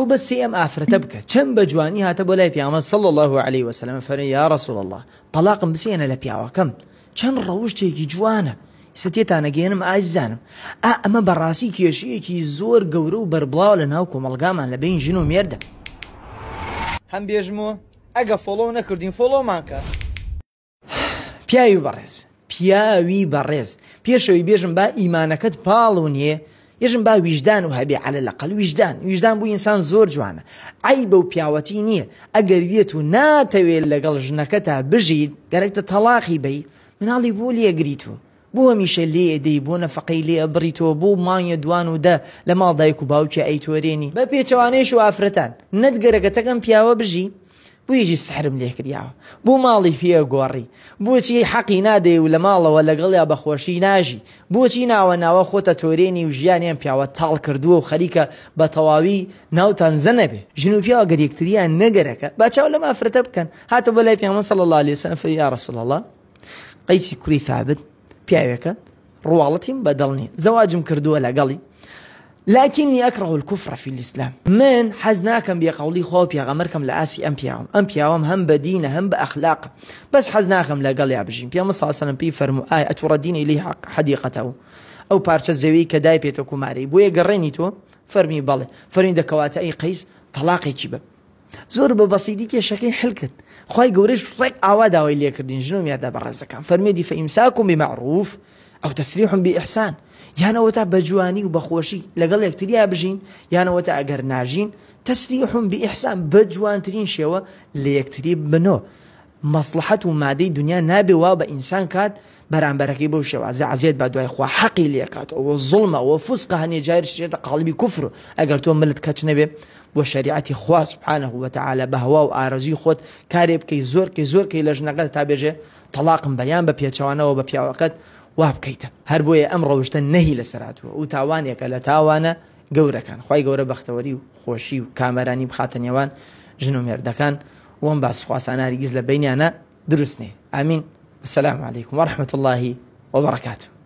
بس ام افرتبك كم بجواني هات بولاي بيامن صلى الله عليه وسلم فرن يا رسول الله طلاق بسينا لبياوا كم كان روجتي جوانا ستيت انا جينم عايزانم اما براسي كيشي زور قورو بربلاو لناوكم القامان لبين جنو ميرده هم بيجمو اگه فولو نکردین فولو مانکە پیاوی بەڕێز پێشەوەی بێژم با ئیمانەکەت پاڵ نییە یەژم با ویژدان و هەبێ عەلە لەقەڵ ویژدان بۆ ئینسان زۆر جوانە عیبە و پیاوەتی نییە ئەگەر بێت و ناتەوێت لەگەڵ ژنەکەتا بژیت گەرەکتە تەلاقی بەی مناڵی بۆ لێگریتوە بۆ هەمیشە لێ ئەدەی بۆ نەفەقەی لێ ئەبڕیتەوە بۆ مانگە دوان و دە لە ماڵ دایک و باوکی ئەیتۆرێنی بە پێچەوانەیەش و ئافرەتان نەتگەرەکەتەکەم پیاوە بژی بۆ یەجی سحرم لێ کردیاوە بۆ ماڵی پێ گۆڕی بۆچی حەقی نادەی و لە ماڵەوە لەگەڵیا بەخۆشی ناژی بۆچی ناوە خۆتە تۆرێنی و ژیانیان پیاوە تاڵ کردووە و خەریکە بە تەواوی ناوتان زەنە بێ ژن و پیاوە گەر یەکتریان نەگەرەکە با چاو لەم ئافرەتە بکەن هاتە بۆ لای پێغەمبەر صلی الله عليه وسلم فەرمووی یا رسول الله قەیسی کوڕی ثابت پیاوێکە ڕواڵەتیم بەدڵ نییە زەواجم کردووە لەگەڵی لكني أكره الكفر في الإسلام من حزناكم بقولي خوب يا غمركم لآسي أم بياوم هم بدينه هم بأخلاق بس حزناكم لقال يا بجين بيا مصر صلى الله فرموا أتردين إليه حديقته أو بارش الزوي كداي بيتكو ماري بويا قريني تو فرمي بالي فرمي دكوات أي قيس طلاقي جيبه زور ببسيطي كي شكل حلكت خوي قوريش رك عوادا ويلي كردين جنوم يردا برزكان فرمي دي فإمساكم بمعروف أو تسريح بإحسان یانەوەتا بەجوانی و بەخۆشی لەگەڵ یەکتریا بژین یانەوەتا ئەگەر ناژین تەسریحم بئیحسان بەجوانترین شێوە لە یەکتری بنۆ مەسلحەت و مادەی دنیا نابێ وا بە ئینسان کات بەرامبەرەکەی بەو شێوازە عەزیەت با دوای خوا حەقی لێ کاتەوە زوڵمە و فوسقە هەنێ جار شێتە قاڵبی کوفر ئەگەر تۆ ملت کەچ نەبێ بۆ شەریعەتی خوا سوبحانه وتعالى بە هەوا و ئارەزوی خۆت کارێ بکەی زۆرکەی لە ژنەکەت تا بێژێ تەلاقم بەیان بە پێچەوانەوە بە پیاوەکەت وابکەیتە هەر بۆیە ئەم ڕەوشتە نەهی لەسەراتوە و تاوانێکە لە تاوانە گەورەکان خوای گەورە بەختەوەری و خۆشی و کامەرانی بخاتە نێوان ژن و مێردەکان وەم باس خواسان هەرگیز لە بینیانە دروست نێ ئامین. السلام عليكم ورحمة الله وبركاته.